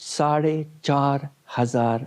4,500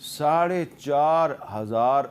4,500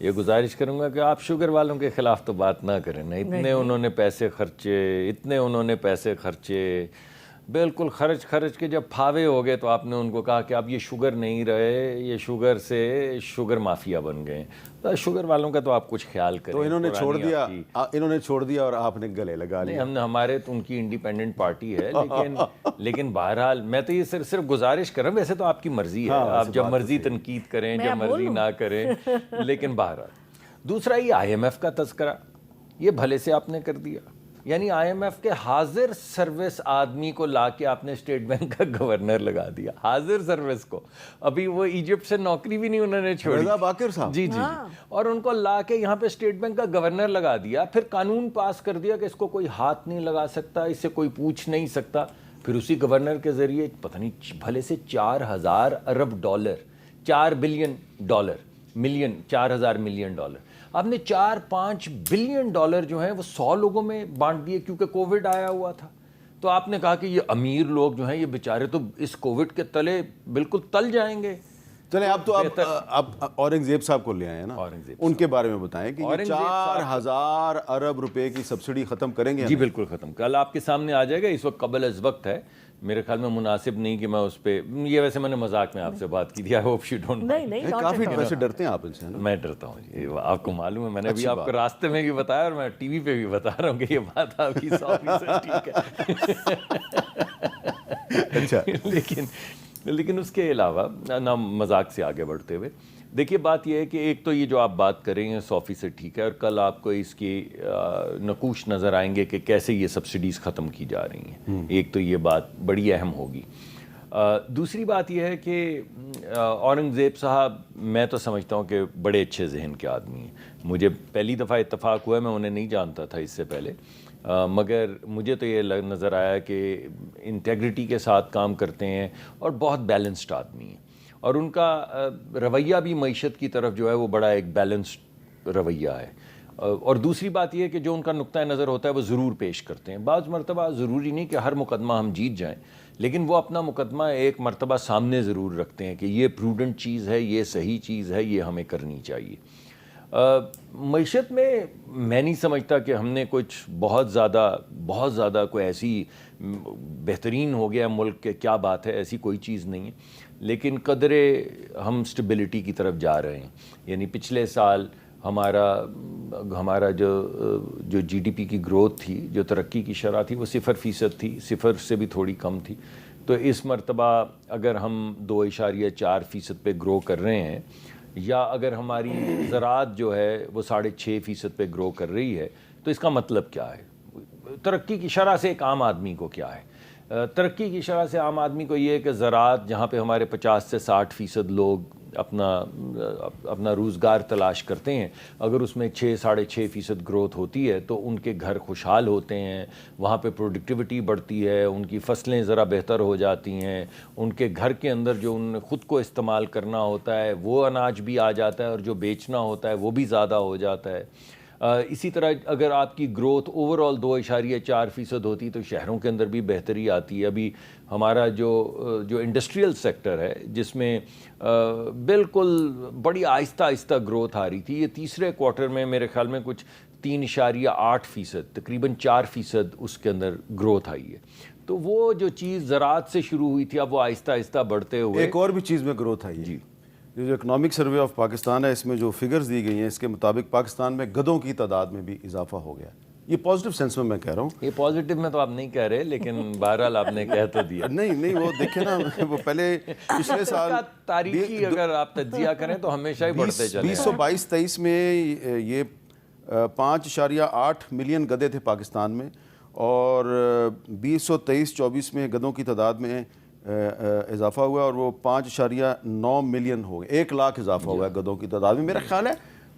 یہ گزارش کروں گا کہ آپ شوگر والوں کے خلاف تو بات نہ کریں نا. اتنے انہوں نے پیسے خرچے بالکل خرچ کے جب پھاوے ہو گئے تو آپ نے ان کو کہا کہ اب یہ شوگر نہیں رہے, یہ شوگر سے شوگر مافیا بن گئے. تو شوگر والوں کا تو آپ کچھ خیال کریں. تو انہوں نے چھوڑ دیا اور آپ نے گلے لگا لیا. ہمارے تو ان کی انڈیپینڈنٹ پارٹی ہے, لیکن بہرحال میں تو یہ صرف گزارش کر رہا ہوں. ویسے تو آپ کی مرضی ہے, آپ جب مرضی تنقید کریں, جب مرضی نہ کریں, لیکن بہرحال. دوسرا یہ آئی ایم ایف کا تذکرہ, یہ بھلے سے آپ نے کر دیا. یعنی آئی ایم ایف کے حاضر سروس آدمی کو لا کے آپ نے اسٹیٹ بینک کا گورنر لگا دیا, حاضر سروس کو. ابھی وہ ایجپٹ سے نوکری بھی نہیں انہوں نے چھوڑی, رضا باقر صاحب. جی, اور ان کو لا کے یہاں پہ اسٹیٹ بینک کا گورنر لگا دیا. پھر قانون پاس کر دیا کہ اس کو کوئی ہاتھ نہیں لگا سکتا, اس سے کوئی پوچھ نہیں سکتا. پھر اسی گورنر کے ذریعے پتہ نہیں بھلے سے 4,000 ارب dollar, 4 billion dollar, 4,000 million dollar, آپ نے 4-5 بلین ڈالر جو ہیں وہ 100 لوگوں میں بانٹ دیے, کیونکہ کووڈ آیا ہوا تھا. تو آپ نے کہا کہ یہ امیر لوگ جو ہیں یہ بیچارے تو اس کووڈ کے تلے بالکل تل جائیں گے. چلیں اب تو آپ اورنگزیب صاحب کو لے آئے ہیں نا, ان کے بارے میں بتائیں کہ 4,000 ارب روپے کی سبسڈی ختم کریں گے. جی بالکل ختم, کل آپ کے سامنے آ جائے گا. اس وقت قبل از وقت ہے, میرے خیال میں مناسب نہیں کہ میں اس پہ, یہ ویسے میں نے مذاق میں آپ سے بات کی تھی. I hope you don't. نہیں, کافی ویسے ڈرتے ہیں آپ ان سے. میں ڈرتا ہوں جی, آپ کو معلوم ہے, میں نے ابھی آپ کو راستے میں بھی بتایا اور میں ٹی وی پہ بھی بتا رہا ہوں کہ یہ بات آپ کی 100% ٹھیک ہے. اچھا, لیکن اس کے علاوہ نہ مذاق سے آگے بڑھتے ہوئے دیکھیے, بات یہ ہے کہ ایک تو یہ جو آپ بات کریں گے 100% ٹھیک ہے, اور کل آپ کو اس کی نقوش نظر آئیں گے کہ کیسے یہ سبسڈیز ختم کی جا رہی ہیں. ایک تو یہ بات بڑی اہم ہوگی. دوسری بات یہ ہے کہ اورنگزیب صاحب میں تو سمجھتا ہوں کہ بڑے اچھے ذہن کے آدمی ہیں. مجھے پہلی دفعہ اتفاق ہوا ہے, میں انہیں نہیں جانتا تھا اس سے پہلے, مگر مجھے تو یہ نظر آیا کہ انٹیگریٹی کے ساتھ کام کرتے ہیں اور بہت بیلنسڈ آدمی ہیں. اور ان کا رویہ بھی معیشت کی طرف جو ہے وہ بڑا ایک بیلنسڈ رویہ ہے. اور دوسری بات یہ ہے کہ جو ان کا نقطۂ نظر ہوتا ہے وہ ضرور پیش کرتے ہیں. بعض مرتبہ ضروری نہیں کہ ہر مقدمہ ہم جیت جائیں, لیکن وہ اپنا مقدمہ ایک مرتبہ سامنے ضرور رکھتے ہیں کہ یہ پروڈنٹ چیز ہے, یہ صحیح چیز ہے, یہ ہمیں کرنی چاہیے. معیشت میں نہیں سمجھتا کہ ہم نے کچھ بہت زیادہ کوئی ایسی بہترین ہو گیا ملک کہ کیا بات ہے, ایسی کوئی چیز نہیں ہے. لیکن قدرے ہم سٹیبلٹی کی طرف جا رہے ہیں. یعنی پچھلے سال ہمارا جو جی ڈی پی کی گروتھ تھی, جو ترقی کی شرح تھی, وہ 0% تھی, 0 سے بھی تھوڑی کم تھی. تو اس مرتبہ اگر ہم 2.4% پہ گرو کر رہے ہیں, یا اگر ہماری زراعت جو ہے وہ 6.5% پہ گرو کر رہی ہے, تو اس کا مطلب کیا ہے؟ ترقی کی شرح سے ایک عام آدمی کو کیا ہے؟ ترقی کی شرح سے عام آدمی کو یہ ہے کہ زراعت جہاں پہ ہمارے 50 سے 60% لوگ اپنا روزگار تلاش کرتے ہیں, اگر اس میں 6-6.5% گروتھ ہوتی ہے تو ان کے گھر خوشحال ہوتے ہیں, وہاں پہ پروڈکٹیوٹی بڑھتی ہے, ان کی فصلیں ذرا بہتر ہو جاتی ہیں, ان کے گھر کے اندر جو ان خود کو استعمال کرنا ہوتا ہے وہ اناج بھی آ جاتا ہے, اور جو بیچنا ہوتا ہے وہ بھی زیادہ ہو جاتا ہے. اسی طرح اگر آپ کی گروتھ اوور آل 2.4% ہوتی تو شہروں کے اندر بھی بہتری آتی ہے. ابھی ہمارا جو انڈسٹریل سیکٹر ہے جس میں بالکل بڑی آہستہ گروتھ آ رہی تھی, یہ تیسرے کوارٹر میں میرے خیال میں کچھ 3.8%, تقریباً 4% اس کے اندر گروتھ آئی ہے. تو وہ جو چیز زراعت سے شروع ہوئی تھی اب وہ آہستہ بڑھتے ہوئے ایک اور بھی چیز میں گروتھ آئی ہے. جی, جو اکنامک سروے آف پاکستان ہے اس میں جو فگرز دی گئی ہیں اس کے مطابق پاکستان میں گدھوں کی تعداد میں بھی اضافہ ہو گیا. یہ پازیٹیو سینس میں کہہ رہا ہوں. یہ پازیٹیو میں تو آپ نہیں کہہ رہے, لیکن بہرحال آپ نے کہہ تو دیا. نہیں وہ دیکھیں نا, وہ پہلے پچھلے سال تاریخی اگر آپ تجزیہ کریں تو ہمیشہ ہی بڑھتے چلے. 2022-23 میں یہ 5.8 ملین گدھے تھے پاکستان میں, اور 2023-24 میں گدھوں کی تعداد میں اضافہ ہوا اور وہ 5.9 ملین ہو گئے. 1 لاکھ اضافہ ہوا ہے گدھوں کی تعداد میں. میرا خیال ہے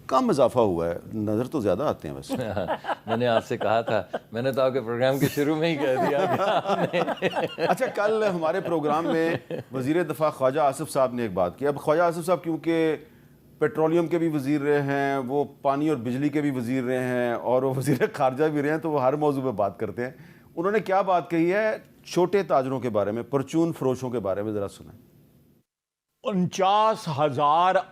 کم اضافہ ہوا ہے, نظر تو زیادہ آتے ہیں ویسے. میں نے آپ سے کہا تھا, میں نے تو آپ کے پروگرام کے شروع میں ہی کہہ دیا. اچھا, کل ہمارے پروگرام میں وزیر دفاع خواجہ آصف صاحب نے ایک بات کی. اب خواجہ آصف صاحب کیونکہ پیٹرولیم کے بھی وزیر رہے ہیں, وہ پانی اور بجلی کے بھی وزیر رہے ہیں, اور وہ وزیر خارجہ بھی رہے ہیں, تو وہ ہر موضوع پہ بات کرتے ہیں. انہوں نے کیا بات کہی ہے چھوٹے تاجروں کے بارے میں, پرچون فروشوں کے بارے میں, ذرا سنیں. 49,000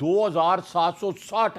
2,760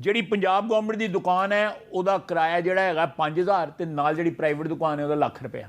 ਜਿਹੜੀ ਪੰਜਾਬ ਗਵਰਨਮੈਂਟ ਦੀ ਦੁਕਾਨ ਹੈ ਉਹਦਾ ਕਿਰਾਇਆ ਜਿਹੜਾ ਹੈਗਾ 5,000 ਤੇ ਨਾਲ ਜਿਹੜੀ ਪ੍ਰਾਈਵੇਟ ਦੁਕਾਨ ਹੈ ਉਹਦਾ ਲੱਖ ਰੁਪਇਆ।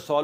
100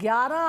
11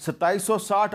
2760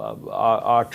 8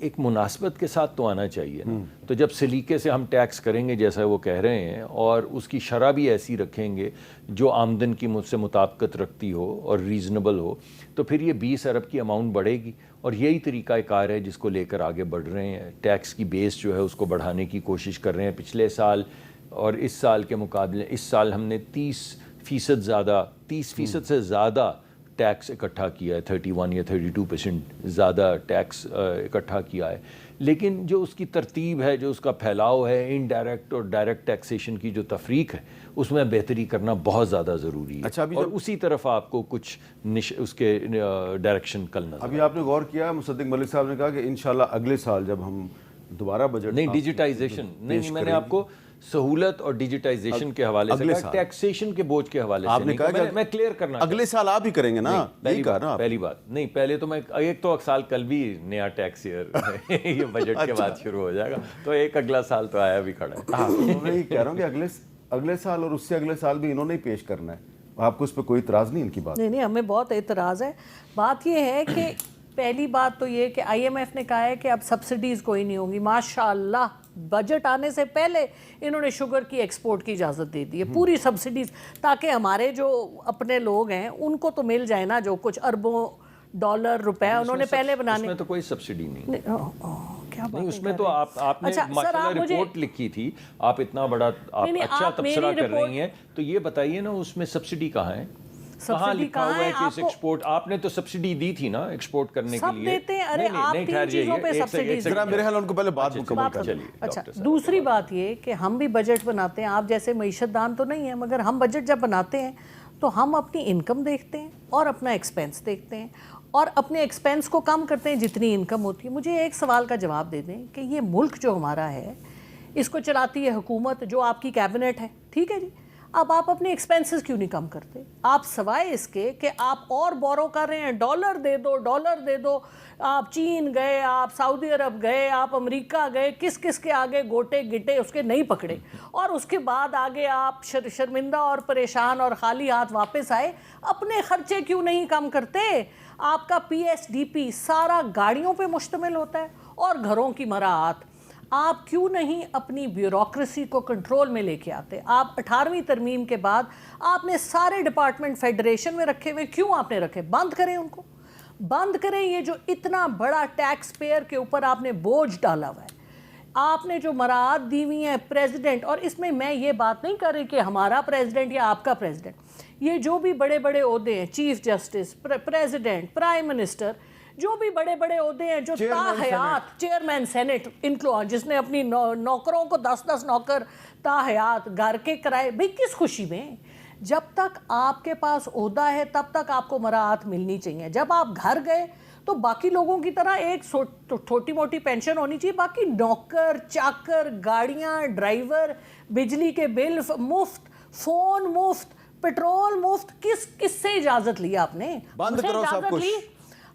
ایک مناسبت کے ساتھ تو آنا چاہیے نا. تو جب سلیقے سے ہم ٹیکس کریں گے جیسا وہ کہہ رہے ہیں اور اس کی شرح بھی ایسی رکھیں گے جو آمدن کی مجھ سے مطابقت رکھتی ہو اور ریزنبل ہو, تو پھر یہ 20 ارب کی اماؤنٹ بڑھے گی. اور یہی طریقہ کار ہے جس کو لے کر آگے بڑھ رہے ہیں. ٹیکس کی بیس جو ہے اس کو بڑھانے کی کوشش کر رہے ہیں. پچھلے سال اور اس سال کے مقابلے اس سال ہم نے 30% سے زیادہ ٹیکس اکٹھا کیا ہے, 31 یا 32% زیادہ ٹیکس اکٹھا کیا ہے. لیکن جو اس کی ترتیب ہے, جو اس کا پھیلاؤ ہے, انڈائریکٹ اور ڈائریکٹ ٹیکسیشن کی جو تفریق ہے, اس میں بہتری کرنا بہت زیادہ ضروری ہے. اچھا, ابھی اور اسی طرف آپ کو کچھ اس کے ڈائریکشن کل نظر. ابھی آپ نے غور کیا, مصدق ملک صاحب نے کہا کہ انشاءاللہ اگلے سال جب ہم دوبارہ بجٹ نہیں ڈیجیٹائزیشن نہیں, میں نے آپ کو سہولت اور ڈیجیٹائزیشن کے حوالے سے کہا, ٹیکسیشن کے بوجھ کے حوالے سے نہیں کہا. میں کلیئر کرنا اگلے سال آپ ہی کریں گے نا, پہلی بات نہیں, پہلے تو میں ایک تو سال کل بھی نیا ٹیکس ایئر یہ بجٹ کے بعد شروع ہو جائے گا, تو ایک اگلا سال تو آیا بھی کھڑا ہے. ہاں, میں یہ کہہ رہا ہوں کہ اگلے سال اور اس سے اگلے سال بھی انہوں نے ہی پیش کرنا ہے. آپ کو اس پہ کوئی اعتراض نہیں ان کی بات؟ نہیں, ہمیں بہت اعتراض ہے. بات یہ ہے کہ پہلی بات تو یہ کہ آئی ایم ایف نے کہا ہے کہ اب سبسڈیز کوئی نہیں ہوں گی. ماشاءاللہ بجٹ آنے سے پہلے انہوں نے شوگر کی ایکسپورٹ کی اجازت دے دی ہے, پوری سبسڈیز, تاکہ ہمارے جو اپنے لوگ ہیں ان کو تو مل جائے نا جو کچھ اربوں ڈالر روپے انہوں نے پہلے بنانے. اس میں تو کوئی سبسڈی نہیں, کیا بات نہیں اس میں تو آپ نے ماشاءاللہ رپورٹ لکھی تھی, آپ اتنا بڑا آپ اچھا تبصرہ کر رہی ہیں, تو یہ بتائیے نا اس میں سبسڈی کہاں ہے؟ کہاں لکھا ہوا ہے کہ اس ایکسپورٹ آپ نے تو سبسڈی دی تھی نا ایکسپورٹ کرنے کے لیے؟ سب دیتے ہیں. ارے آپ 3 چیزوں پہ سبسڈی ذرا میرے خیال ان کو پہلے بات مکمل کر. اچھا, دوسری بات یہ کہ ہم بھی بجٹ بناتے ہیں, آپ جیسے معیشت دان تو نہیں ہیں, مگر ہم بجٹ جب بناتے ہیں تو ہم اپنی انکم دیکھتے ہیں اور اپنا ایکسپینس دیکھتے ہیں, اور اپنے ایکسپینس کو کم کرتے ہیں جتنی انکم ہوتی ہے. مجھے ایک سوال کا جواب دے دیں کہ یہ ملک جو ہمارا ہے اس کو چلاتی ہے حکومت, جو آپ کی کیبنٹ ہے, ٹھیک ہے جی, اب آپ اپنے ایکسپینسز کیوں نہیں کم کرتے؟ آپ سوائے اس کے کہ آپ اور بورو کر رہے ہیں, ڈالر دے دو, آپ چین گئے, آپ سعودی عرب گئے, آپ امریکہ گئے, کس کے آگے گوٹے گٹے اس کے نہیں پکڑے, اور اس کے بعد آگے آپ شرمندہ اور پریشان اور خالی ہاتھ واپس آئے. اپنے خرچے کیوں نہیں کم کرتے؟ آپ کا پی ایس ڈی پی سارا گاڑیوں پہ مشتمل ہوتا ہے اور گھروں کی مراعات. آپ کیوں نہیں اپنی بیوروکریسی کو کنٹرول میں لے کے آتے؟ آپ 18ویں ترمیم کے بعد آپ نے سارے ڈپارٹمنٹ فیڈریشن میں رکھے ہوئے, کیوں آپ نے رکھے؟ بند کریں ان کو, بند کریں. یہ جو اتنا بڑا ٹیکس پیئر کے اوپر آپ نے بوجھ ڈالا ہوا ہے, آپ نے جو مراعات دی ہوئی ہیں پریزیڈنٹ, اور اس میں میں یہ بات نہیں کر رہی کہ ہمارا پریزیڈنٹ یا آپ کا پریزیڈنٹ, یہ جو بھی بڑے بڑے عہدے ہیں, chief justice, president, prime minister, جو بھی بڑے بڑے عہدے ہیں, جو تاحیات چیئرمین سینٹ انکلو, جس نے اپنی نوکروں کو 10 نوکر تاحیات گھر کے کرائے, بھئی کس خوشی میں؟ جب تک آپ کے پاس عہدہ ہے تب تک آپ کو مراعات ملنی چاہیے. جب آپ گھر گئے تو باقی لوگوں کی طرح ایک چھوٹی موٹی پینشن ہونی چاہیے, باقی نوکر چاکر, گاڑیاں, ڈرائیور, بجلی کے بل مفت, فون مفت, پیٹرول مفت. کس سے اجازت لی آپ نے؟ بند کرو سب کچھ.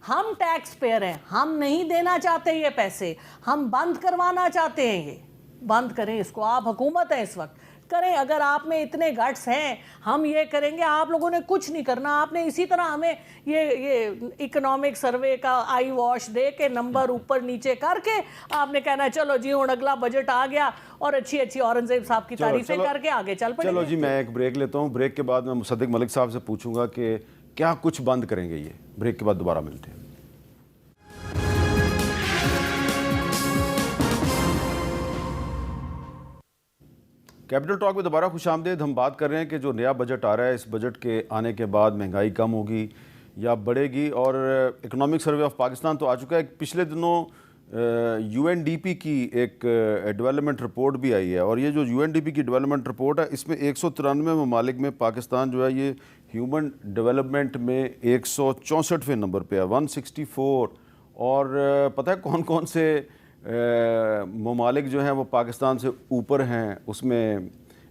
ہم ٹیکس پیئر ہیں, ہم نہیں دینا چاہتے یہ پیسے, ہم بند کروانا چاہتے ہیں. یہ بند کریں اس کو, آپ حکومت ہیں اس وقت, کریں. اگر آپ میں اتنے گٹس ہیں ہم یہ کریں گے. آپ لوگوں نے کچھ نہیں کرنا. آپ نے اسی طرح ہمیں یہ اکنامک سروے کا آئی واش دے کے نمبر اوپر نیچے کر کے آپ نے کہنا ہے چلو جی ہوں اگلا بجٹ آ گیا, اور اچھی اورنگزیب صاحب کی تعریفیں کر کے آگے چل پڑیں. چلو جی, میں ایک بریک لیتا ہوں. بریک کے بعد میں مصدق ملک صاحب سے پوچھوں گا کہ کیا کچھ بند کریں گے. یہ بریک کے بعد دوبارہ ملتے ہیں. کیپٹل ٹاک میں دوبارہ خوش آمدید. ہم بات کر رہے ہیں کہ جو نیا بجٹ آ رہا ہے, اس بجٹ کے آنے کے بعد مہنگائی کم ہوگی یا بڑھے گی. اور اکنامک سروے آف پاکستان تو آ چکا ہے. پچھلے دنوں یو این ڈی پی کی ایک ڈیولپمنٹ رپورٹ بھی آئی ہے, اور یہ جو یو این ڈی پی کی ڈیولپمنٹ رپورٹ ہے اس میں 193 ممالک میں پاکستان جو ہے یہ ہیومن ڈیولپمنٹ میں 164ویں نمبر پہ ہے, 164. اور پتہ ہے کون کون سے ممالک جو ہیں وہ پاکستان سے اوپر ہیں؟ اس میں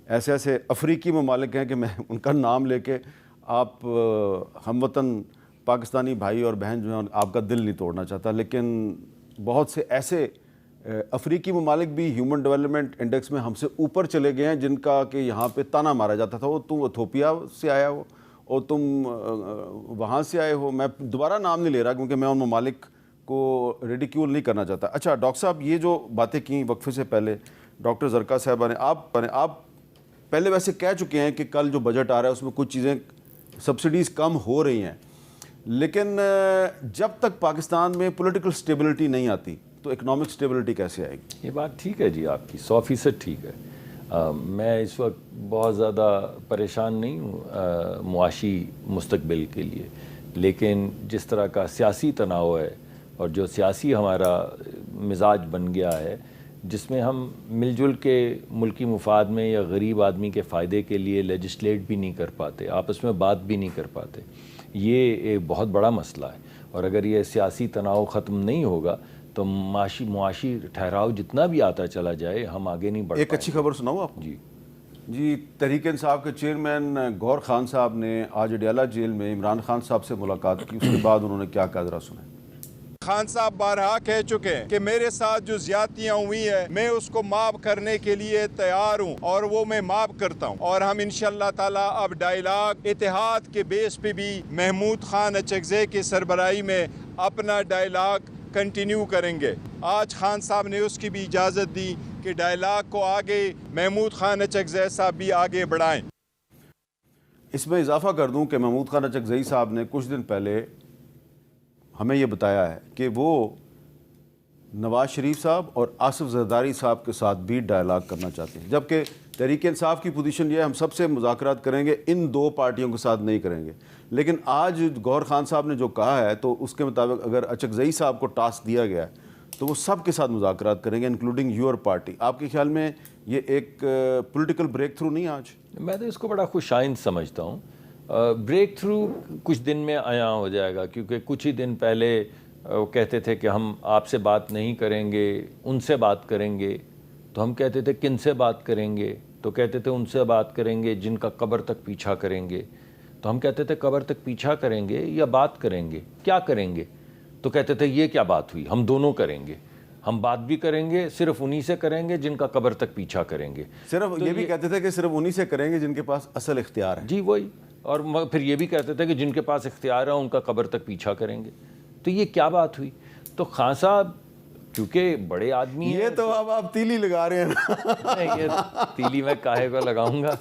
ایسے افریقی ممالک ہیں کہ میں ان کا نام لے کے آپ ہم وطن پاکستانی بھائی اور بہن جو ہیں آپ کا دل نہیں توڑنا چاہتا, لیکن بہت سے ایسے افریقی ممالک بھی ہیومن ڈیولپمنٹ انڈیکس میں ہم سے اوپر چلے گئے ہیں, جن کا کہ یہاں پہ تانا مارا جاتا تھا, وہ تم ایتھوپیا سے آیا ہو اور تم وہاں سے آئے ہو. میں دوبارہ نام نہیں لے رہا کیونکہ میں ان ممالک کو ریڈیکیول نہیں کرنا چاہتا. اچھا ڈاکٹر صاحب, یہ جو باتیں کی وقفے سے پہلے ڈاکٹر زرکا صاحبہ نے, آپ پہلے ویسے کہہ چکے ہیں کہ کل جو بجٹ آ رہا ہے اس میں کچھ چیزیں سبسڈیز کم ہو رہی ہیں, لیکن جب تک پاکستان میں پولیٹیکل سٹیبلٹی نہیں آتی تو اکنامک سٹیبلٹی کیسے آئے گی؟ یہ بات ٹھیک ہے جی آپ کی, 100% ٹھیک ہے. میں اس وقت بہت زیادہ پریشان نہیں ہوں معاشی مستقبل کے لیے, لیکن جس طرح کا سیاسی تناؤ ہے اور جو سیاسی ہمارا مزاج بن گیا ہے, جس میں ہم مل جل کے ملکی مفاد میں یا غریب آدمی کے فائدے کے لیے لیجسلیٹ بھی نہیں کر پاتے, آپس میں بات بھی نہیں کر پاتے, یہ ایک بہت بڑا مسئلہ ہے. اور اگر یہ سیاسی تناؤ ختم نہیں ہوگا تو معاشی ٹھہراؤ جتنا بھی آتا چلا جائے ہم آگے نہیں بڑھ پائیں. ایک اچھی خبر سناؤں آپ کو؟ جی تحریک انصاف کے چیئرمین گور خان صاحب نے آج اڈیالہ جیل میں عمران خان صاحب سے ملاقات کی, اس کے بعد انہوں نے کیا کہا ذرا سنیں. خان صاحب بارہا کہہ چکے ہیں کہ میرے ساتھ جو زیادتیاں ہوئی ہیں میں اس کو معاف کرنے کے لیے تیار ہوں اور وہ میں معاف کرتا ہوں, اور ہم انشاءاللہ تعالی اب ڈائیلاگ اتحاد کے بیس پہ بھی محمود خان اچکزئی کے سربراہی میں اپنا ڈائیلاگ کنٹینیو کریں گے. آج خان صاحب نے اس کی بھی اجازت دی کہ ڈائیلاگ کو آگے محمود خان اچکزئی صاحب بھی آگے بڑھائیں. اس میں اضافہ کر دوں کہ محمود خان اچکزئی صاحب نے کچھ دن پہلے ہمیں یہ بتایا ہے کہ وہ نواز شریف صاحب اور آصف زرداری صاحب کے ساتھ بھی ڈائیلاگ کرنا چاہتے ہیں, جبکہ تحریک انصاف کی پوزیشن یہ ہے ہم سب سے مذاکرات کریں گے, ان دو پارٹیوں کے ساتھ نہیں کریں گے. لیکن آج گور خان صاحب نے جو کہا ہے تو اس کے مطابق اگر اچکزئی صاحب کو ٹاسک دیا گیا ہے تو وہ سب کے ساتھ مذاکرات کریں گے انکلوڈنگ یور پارٹی. آپ کے خیال میں یہ ایک پولیٹیکل بریک تھرو نہیں آج؟ میں تو اس کو بڑا خوش آئند سمجھتا ہوں. بریک تھرو کچھ دن میں عیاں ہو جائے گا, کیونکہ کچھ ہی دن پہلے وہ کہتے تھے کہ ہم آپ سے بات نہیں کریں گے, ان سے بات کریں گے. تو ہم کہتے تھے کن سے بات کریں گے, تو کہتے تھے ان سے بات کریں گے جن کا قبر تک پیچھا کریں گے. تو ہم کہتے تھے قبر تک پیچھا کریں گے یا بات کریں گے, کیا کریں گے؟ تو کہتے تھے یہ کیا بات ہوئی, ہم دونوں کریں گے, ہم بات بھی کریں گے, صرف انہی سے کریں گے جن کا قبر تک پیچھا کریں گے. صرف یہ بھی کہتے تھے کہ صرف انہی سے کریں گے جن کے پاس اصل اختیار ہے. جی وہی, اور پھر یہ بھی کہتے تھے کہ جن کے پاس اختیار ہے ان کا قبر تک پیچھا کریں گے. تو یہ کیا بات ہوئی؟ تو خان صاحب کیونکہ بڑے آدمی ہیں, یہ تو اب آپ تیلی لگا رہے ہیں. یہ تیلی میں کاہے کو لگاؤں گا,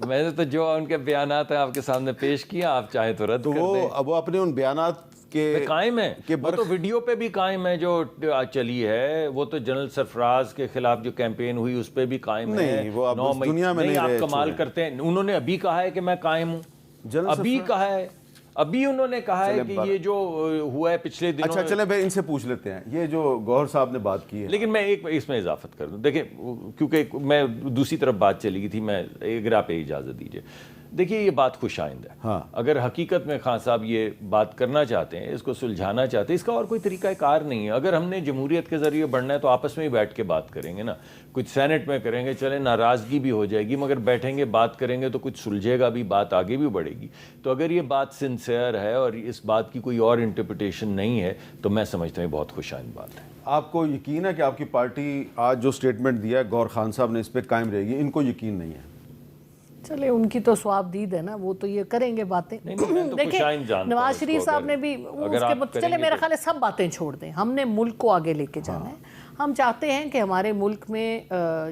میں نے تو جو ان کے بیانات ہیں آپ کے سامنے پیش کیا, آپ چاہیں تو رد کر دیں. اب وہ اپنے ان بیانات کے قائم ہے, وہ تو ویڈیو پہ بھی قائم ہے جو چلی ہے, وہ تو جنرل سرفراز کے خلاف جو کیمپین ہوئی اس پہ بھی قائم ہے. نہیں وہ اب دنیا میں نہیں رہے. آپ کمال کرتے ہیں, انہوں نے ابھی کہا ہے کہ میں قائم ہوں, ابھی کہا ہے, ابھی انہوں نے کہا ہے کہ یہ جو ہوا ہے پچھلے دنوں. اچھا چلیں بھائی ان سے پوچھ لیتے ہیں یہ جو گوہر صاحب نے بات کی ہے. لیکن میں ایک اس میں اضافت کر دوں, دیکھیں کیونکہ میں دوسری طرف بات چلی گئی تھی, میں اگر آپ اجازت دیجیے. دیکھیے یہ بات خوش آئند ہے. ہاں. اگر حقیقت میں خان صاحب یہ بات کرنا چاہتے ہیں, اس کو سلجھانا چاہتے ہیں, اس کا اور کوئی طریقہ کار نہیں ہے. اگر ہم نے جمہوریت کے ذریعے بڑھنا ہے تو آپس میں ہی بیٹھ کے بات کریں گے نا. کچھ سینٹ میں کریں گے, چلے ناراضگی بھی ہو جائے گی, مگر بیٹھیں گے بات کریں گے تو کچھ سلجھے گا بھی, بات آگے بھی بڑھے گی. تو اگر یہ بات سنسیئر ہے اور اس بات کی کوئی اور انٹرپریٹیشن نہیں ہے تو میں سمجھتا ہوں بہت خوش آئند بات ہے. آپ کو یقین ہے کہ آپ کی پارٹی آج جو سٹیٹمنٹ دیا ہے گور خان صاحب نے اس پہ قائم رہے گی؟ ان کو یقین نہیں ہے. چلے ان کی تو ثواب دید ہے نا, وہ تو یہ کریں گے باتیں. دیکھیں نواز شریف صاحب نے بھی چلے میرا خیال ہے سب باتیں چھوڑ دیں, ہم نے ملک کو آگے لے کے جانا ہے. ہم چاہتے ہیں کہ ہمارے ملک میں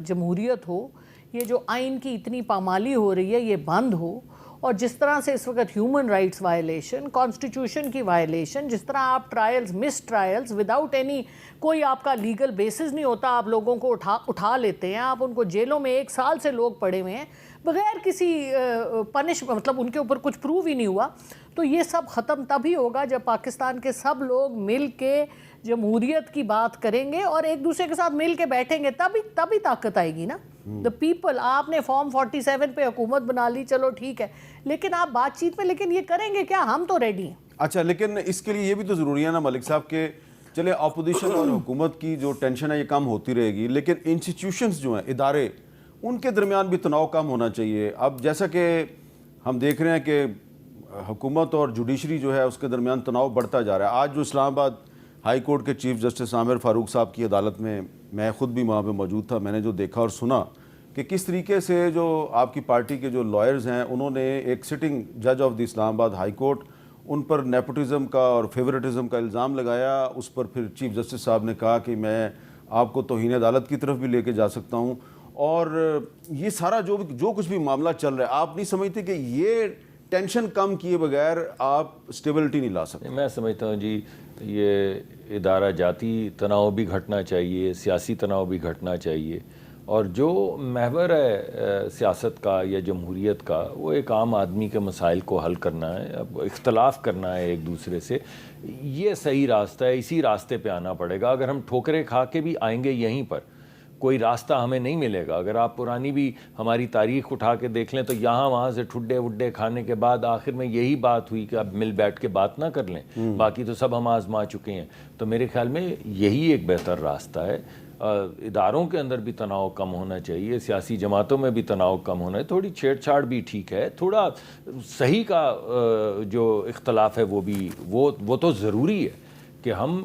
جمہوریت ہو, یہ جو آئین کی اتنی پامالی ہو رہی ہے یہ بند ہو, اور جس طرح سے اس وقت ہیومن رائٹس وائلیشن, کانسٹیٹیوشن کی وائلیشن, جس طرح آپ ٹرائلز مس ٹرائلز وداؤٹ اینی کوئی آپ کا لیگل بیسس نہیں ہوتا, آپ لوگوں کو اٹھا لیتے ہیں, آپ ان کو جیلوں میں 1 سال سے لوگ پڑے ہوئے ہیں بغیر کسی مطلب ان کے اوپر کچھ پروو ہی نہیں ہوا. تو یہ سب ختم تبھی ہوگا جب پاکستان کے سب لوگ مل کے جمہوریت کی بات کریں گے اور ایک دوسرے کے ساتھ مل کے بیٹھیں گے, تبھی طاقت آئے گی نا. دا پیپل, آپ نے فارم 47 پہ حکومت بنا لی, چلو ٹھیک ہے, لیکن آپ بات چیت میں, لیکن یہ کریں گے کیا؟ ہم تو ریڈی ہیں. اچھا لیکن اس کے لیے یہ بھی تو ضروری ہے نا ملک صاحب کہ چلے اپوزیشن اور حکومت کی جو ٹینشن ہے یہ کم ہوتی رہے گی, لیکن انسٹیٹیوشنز جو ہیں, ادارے, ان کے درمیان بھی تناؤ کم ہونا چاہیے. اب جیسا کہ ہم دیکھ رہے ہیں کہ حکومت اور جوڈیشری جو ہے اس کے درمیان تناؤ بڑھتا جا رہا ہے. آج جو اسلام آباد ہائی کورٹ کے چیف جسٹس عامر فاروق صاحب کی عدالت میں خود بھی وہاں پہ موجود تھا, میں نے جو دیکھا اور سنا کہ کس طریقے سے جو آپ کی پارٹی کے جو لائرز ہیں انہوں نے ایک سٹنگ جج آف دی اسلام آباد ہائی کورٹ ان پر نیپوٹزم کا اور فیورٹزم کا الزام لگایا. اس پر پھر چیف جسٹس صاحب نے کہا کہ میں آپ کو توہین عدالت کی طرف بھی لے کے جا سکتا ہوں. اور یہ سارا جو کچھ بھی معاملہ چل رہا ہے, آپ نہیں سمجھتے کہ یہ ٹینشن کم کیے بغیر آپ اسٹیبلٹی نہیں لا سکتے؟ میں سمجھتا ہوں جی یہ ادارہ جاتی تناؤ بھی گھٹنا چاہیے, سیاسی تناؤ بھی گھٹنا چاہیے, اور جو محور ہے سیاست کا یا جمہوریت کا وہ ایک عام آدمی کے مسائل کو حل کرنا ہے, اب اختلاف کرنا ہے ایک دوسرے سے. یہ صحیح راستہ ہے, اسی راستے پہ آنا پڑے گا. اگر ہم ٹھوکریں کھا کے بھی آئیں گے یہیں پر, کوئی راستہ ہمیں نہیں ملے گا. اگر آپ پرانی بھی ہماری تاریخ اٹھا کے دیکھ لیں تو یہاں وہاں سے ٹھڈے وڈے کھانے کے بعد آخر میں یہی بات ہوئی کہ اب مل بیٹھ کے بات نہ کر لیں, باقی تو سب ہم آزما چکے ہیں. تو میرے خیال میں یہی ایک بہتر راستہ ہے. اداروں کے اندر بھی تناؤ کم ہونا چاہیے, سیاسی جماعتوں میں بھی تناؤ کم ہونا ہے, تھوڑی چھیڑ چھاڑ بھی ٹھیک ہے, تھوڑا صحیح کا جو اختلاف ہے وہ تو ضروری ہے کہ ہم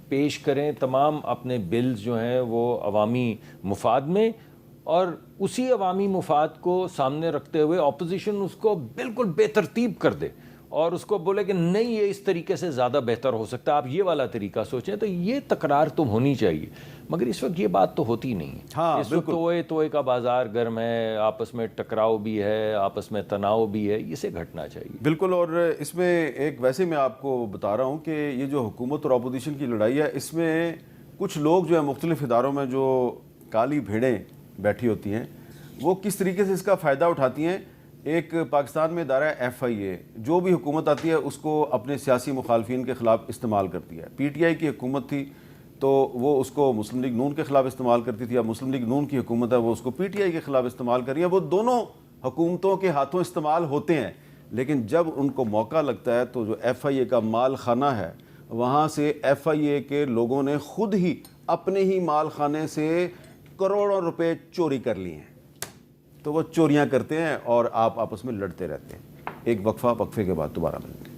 پیش کریں تمام اپنے بلز جو ہیں وہ عوامی مفاد میں, اور اسی عوامی مفاد کو سامنے رکھتے ہوئے اپوزیشن اس کو بالکل بے ترتیب کر دے اور اس کو بولے کہ نہیں یہ اس طریقے سے زیادہ بہتر ہو سکتا ہے, آپ یہ والا طریقہ سوچیں. تو یہ تکرار تو ہونی چاہیے, مگر اس وقت یہ بات تو ہوتی نہیں ہے. ہاں اس وقت توئے کا بازار گرم ہے, آپس میں ٹکراؤ بھی ہے, آپس میں تناؤ بھی ہے, اسے گھٹنا چاہیے. بالکل. اور اس میں ایک ویسے میں آپ کو بتا رہا ہوں کہ یہ جو حکومت اور اپوزیشن کی لڑائی ہے, اس میں کچھ لوگ جو ہیں مختلف اداروں میں جو کالی بھیڑیں بیٹھی ہوتی ہیں وہ کس طریقے سے اس کا فائدہ اٹھاتی ہیں. ایک پاکستان میں ادارہ FIA جو بھی حکومت آتی ہے اس کو اپنے سیاسی مخالفین کے خلاف استعمال کرتی ہے. PTI کی حکومت تھی تو وہ اس کو مسلم لیگ نون کے خلاف استعمال کرتی تھی, اب مسلم لیگ نون کی حکومت ہے وہ اس کو PTI کے خلاف استعمال کر رہی ہے. وہ دونوں حکومتوں کے ہاتھوں استعمال ہوتے ہیں, لیکن جب ان کو موقع لگتا ہے تو جو FIA کا مال خانہ ہے وہاں سے FIA کے لوگوں نے خود ہی اپنے ہی مال خانے سے کروڑوں روپے چوری کر لیے ہیں. تو وہ چوریاں کرتے ہیں اور آپ آپس میں لڑتے رہتے ہیں. ایک وقفے کے بعد دوبارہ ملیں گے.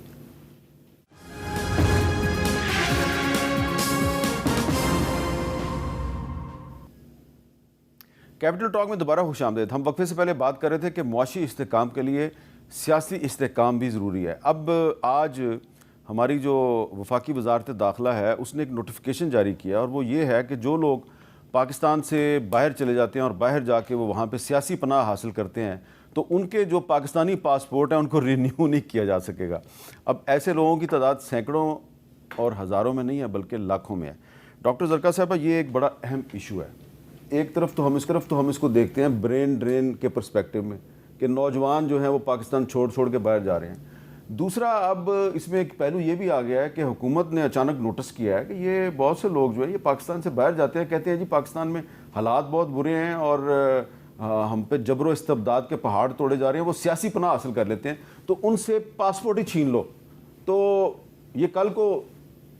کیپٹل ٹاک میں دوبارہ خوش آمدید. ہم وقفے سے پہلے بات کر رہے تھے کہ معاشی استحکام کے لیے سیاسی استحکام بھی ضروری ہے. اب آج ہماری جو وفاقی وزارت داخلہ ہے اس نے ایک نوٹیفیکیشن جاری کیا, اور وہ یہ ہے کہ جو لوگ پاکستان سے باہر چلے جاتے ہیں اور باہر جا کے وہ وہاں پہ سیاسی پناہ حاصل کرتے ہیں تو ان کے جو پاکستانی پاسپورٹ ہیں ان کو رینیو نہیں کیا جا سکے گا. اب ایسے لوگوں کی تعداد سینکڑوں اور ہزاروں میں نہیں ہے بلکہ لاکھوں میں ہے. ڈاکٹر زرکا صاحبہ, یہ ایک بڑا اہم ایشو ہے. ایک طرف تو ہم اس کو دیکھتے ہیں برین ڈرین کے پرسپیکٹیو میں کہ نوجوان جو ہیں وہ پاکستان چھوڑ کے باہر جا رہے ہیں. دوسرا اب اس میں ایک پہلو یہ بھی آ گیا ہے کہ حکومت نے اچانک نوٹس کیا ہے کہ یہ بہت سے لوگ جو ہیں یہ پاکستان سے باہر جاتے ہیں, کہتے ہیں جی پاکستان میں حالات بہت برے ہیں اور ہم پہ جبر و استبداد کے پہاڑ توڑے جا رہے ہیں, وہ سیاسی پناہ حاصل کر لیتے ہیں تو ان سے پاسپورٹ ہی چھین لو. تو یہ کل کو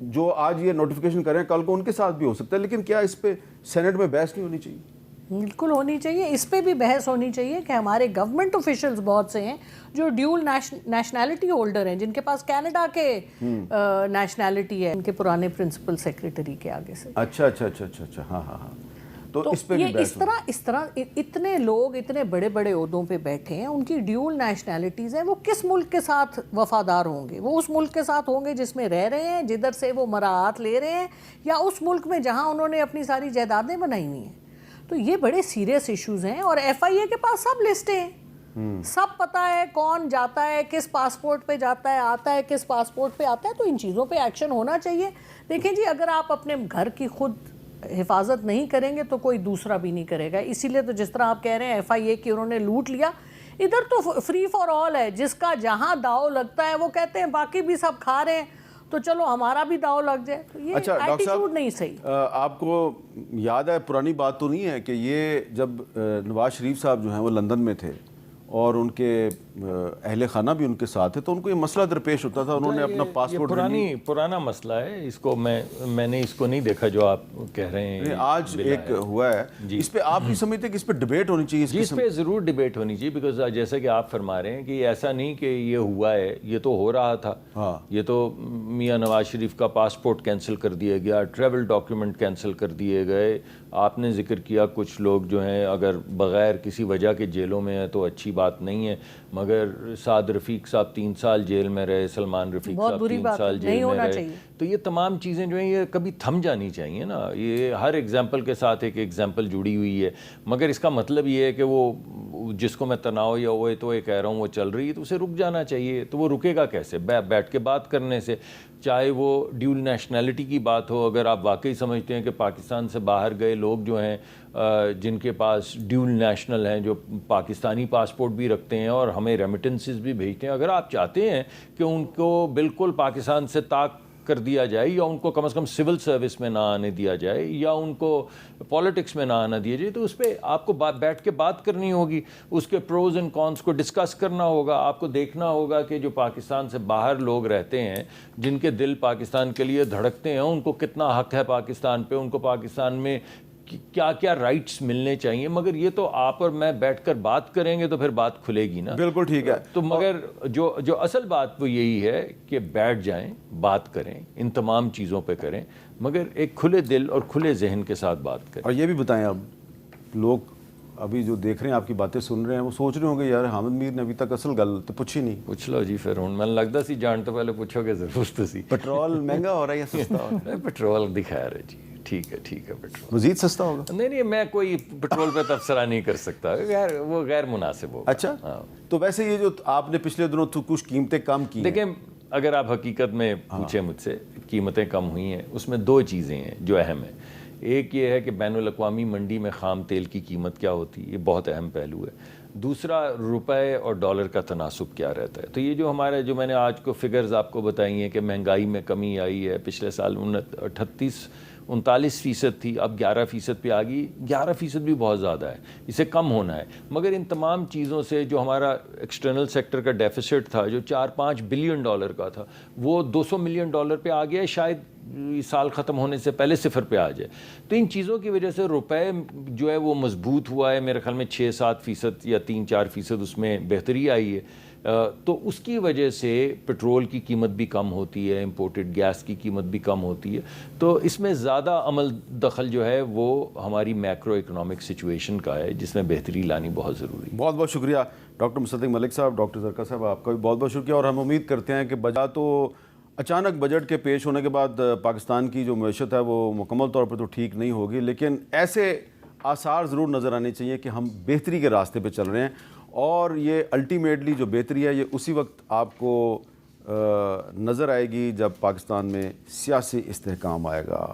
جو آج یہ نوٹیفیکیشن کریں کل کو ان کے ساتھ بھی ہو سکتا ہے, لیکن کیا اس پہ سینٹ میں بحث نہیں ہونی چاہیے؟ بالکل ہونی چاہیے. اس پہ بھی بحث ہونی چاہیے کہ ہمارے گورنمنٹ آفیشلز بہت سے ہیں جو ڈیول نیشنلٹی ہولڈر ہیں, جن کے پاس کینیڈا کے نیشنلٹی ہے, ان کے پرانے پرنسپل سیکریٹری کے آگے سے. اچھا. ہاں. تو اس پہ بھی اس طرح اتنے لوگ اتنے بڑے بڑے عہدوں پہ بیٹھے ہیں, ان کی ڈیول نیشنلٹیز ہیں, وہ کس ملک کے ساتھ وفادار ہوں گے؟ وہ اس ملک کے ساتھ ہوں گے جس میں رہ رہے ہیں, جدھر سے وہ مراعات لے رہے ہیں, یا اس ملک میں جہاں انہوں نے اپنی ساری جائیدادیں بنائی ہوئی ہیں؟ تو یہ بڑے سیریس ایشوز ہیں, اور FIA کے پاس سب لسٹیں ہیں, سب پتہ ہے کون جاتا ہے, کس پاسپورٹ پہ جاتا ہے, آتا ہے کس پاسپورٹ پہ آتا ہے. تو ان چیزوں پہ ایکشن ہونا چاہیے. دیکھیں جی, اگر آپ اپنے گھر کی خود حفاظت نہیں کریں گے تو کوئی دوسرا بھی نہیں کرے گا. اسی لیے تو جس طرح آپ کہہ رہے ہیں FIA کی انہوں نے لوٹ لیا, ادھر تو فری فار آل ہے, جس کا جہاں داؤ لگتا ہے وہ کہتے ہیں باقی بھی سب کھا رہے ہیں تو چلو ہمارا بھی داؤ لگ جائے. تو یہ ایٹیٹیوڈ نہیں صحیح. آپ کو یاد ہے, پرانی بات تو نہیں ہے کہ یہ جب نواز شریف صاحب جو ہیں وہ لندن میں تھے اور ان کے اہل خانہ بھی ان کے ساتھ ہے, تو ان کو یہ مسئلہ درپیش ہوتا تھا, انہوں نے اپنا پاسپورٹ پرانا مسئلہ ہے. اس کو میں نے اس کو نہیں دیکھا جو آپ کہہ رہے ہیں آج ایک ہوا ہے. اس پہ آپ نہیں سمجھتے کہ اس پہ ڈیبیٹ ہونی چاہیے؟ اس پہ ضرور ڈیبیٹ ہونی چاہیے, بیکاز جیسا کہ آپ فرما رہے ہیں کہ ایسا نہیں کہ یہ ہوا ہے, یہ تو ہو رہا تھا. یہ تو میاں نواز شریف کا پاسپورٹ کینسل کر دیا گیا, ٹریول ڈاکیومنٹ کینسل کر دیے گئے, آپ نے ذکر کیا کچھ لوگ جو ہیں اگر بغیر کسی وجہ کے جیلوں میں ہیں تو اچھی بات نہیں ہے، مگر سعد رفیق صاحب 3 سال جیل میں رہے، سلمان رفیق صاحب 3 سال جیل میں رہے، تو یہ تمام چیزیں جو ہیں یہ کبھی تھم جانی چاہیے نا. یہ ہر ایگزامپل کے ساتھ ایک ایگزامپل جڑی ہوئی ہے، مگر اس کا مطلب یہ ہے کہ وہ جس کو میں تناؤ یا وہ تو یہ کہہ رہا ہوں وہ چل رہی ہے تو اسے رک جانا چاہیے. تو وہ رکے گا کیسے؟ بیٹھ کے بات کرنے سے، چاہے وہ ڈیول نیشنلٹی کی بات ہو. اگر آپ واقعی سمجھتے ہیں کہ پاکستان سے باہر گئے لوگ جو ہیں جن کے پاس ڈیول نیشنل ہیں، جو پاکستانی پاسپورٹ بھی رکھتے ہیں اور ہمیں ریمیٹنسز بھی بھیجتے ہیں، اگر آپ چاہتے ہیں کہ ان کو بالکل پاکستان سے طاق کر دیا جائے یا ان کو کم از کم سول سروس میں نہ آنے دیا جائے یا ان کو پالیٹکس میں نہ آنا دیا جائے، تو اس پہ آپ کو بیٹھ کے بات کرنی ہوگی، اس کے پروز اینڈ کونس کو ڈسکس کرنا ہوگا. آپ کو دیکھنا ہوگا کہ جو پاکستان سے باہر لوگ رہتے ہیں جن کے دل پاکستان کے لیے دھڑکتے ہیں، ان کو کتنا حق ہے پاکستان پہ، ان کو پاکستان میں کیا کیا رائٹس ملنے چاہیے. مگر یہ تو آپ اور میں بیٹھ کر بات کریں گے تو پھر بات کھلے گی نا. بالکل ٹھیک ہے. تو مگر جو اصل بات وہ یہی ہے کہ بیٹھ جائیں، بات کریں، ان تمام چیزوں پہ کریں، مگر ایک کھلے دل اور کھلے ذہن کے ساتھ بات کریں. اور یہ بھی بتائیں، اب لوگ ابھی جو دیکھ رہے ہیں آپ کی باتیں سن رہے ہیں وہ سوچ رہے ہوں گے یار حامد میر نے ابھی تک اصل گل تو پوچھی نہیں. پوچھ لو جی پھر. ہوں میں لگتا سی جان تو پہلے پوچھو گے ضرور تو سی. پیٹرول مہنگا ہو رہا ہے یا سستا ہو رہا ہے؟ پیٹرول دکھا رہے جی. ٹھیک ہے پیٹرول مزید سستا ہوگا؟ نہیں میں کوئی پیٹرول پہ تبصرہ نہیں کر سکتا، وہ غیر مناسب ہوگا. اچھا تو ویسے یہ جو آپ نے پچھلے دنوں تو کچھ قیمتیں کم کی، دیکھیں اگر آپ حقیقت میں پوچھیں مجھ سے قیمتیں کم ہوئی ہیں، اس میں 2 چیزیں ہیں جو اہم ہیں. ایک یہ ہے کہ بین الاقوامی منڈی میں خام تیل کی قیمت کیا ہوتی ہے، یہ بہت اہم پہلو ہے. دوسرا روپے اور ڈالر کا تناسب کیا رہتا ہے. تو یہ جو ہمارے جو میں نے آج کو فگرز آپ کو بتائی ہیں کہ مہنگائی میں کمی آئی ہے، پچھلے سال 39% تھی، اب 11% پہ آ گئی. 11% بھی بہت زیادہ ہے، اسے کم ہونا ہے. مگر ان تمام چیزوں سے جو ہمارا ایکسٹرنل سیکٹر کا ڈیفیسٹ تھا جو $4-5 بلین کا تھا، وہ $200 ملین پہ آ گیا ہے، شاید سال ختم ہونے سے پہلے 0 پہ آ جائے. تو ان چیزوں کی وجہ سے روپے جو ہے وہ مضبوط ہوا ہے. میرے خیال میں 6-7% یا 3-4% اس میں بہتری آئی ہے. تو اس کی وجہ سے پٹرول کی قیمت بھی کم ہوتی ہے، امپورٹڈ گیس کی قیمت بھی کم ہوتی ہے. تو اس میں زیادہ عمل دخل جو ہے وہ ہماری میکرو اکنامک سچویشن کا ہے جس میں بہتری لانی بہت ضروری ہے. بہت بہت شکریہ ڈاکٹر مصدق ملک صاحب، ڈاکٹر زرکا صاحب، آپ کا بھی بہت بہت شکریہ. اور ہم امید کرتے ہیں کہ بجا تو اچانک بجٹ کے پیش ہونے کے بعد پاکستان کی جو معیشت ہے وہ مکمل طور پر تو ٹھیک نہیں ہوگی، لیکن ایسے آثار ضرور نظر آنے چاہیے کہ ہم بہتری کے راستے پہ چل رہے ہیں. اور یہ الٹیمیٹلی جو بہتری ہے یہ اسی وقت آپ کو نظر آئے گی جب پاکستان میں سیاسی استحکام آئے گا.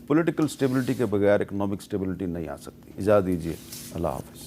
پولیٹیکل سٹیبلٹی کے بغیر اکنامک سٹیبلٹی نہیں آ سکتی. اجازت دیجیے، اللہ حافظ.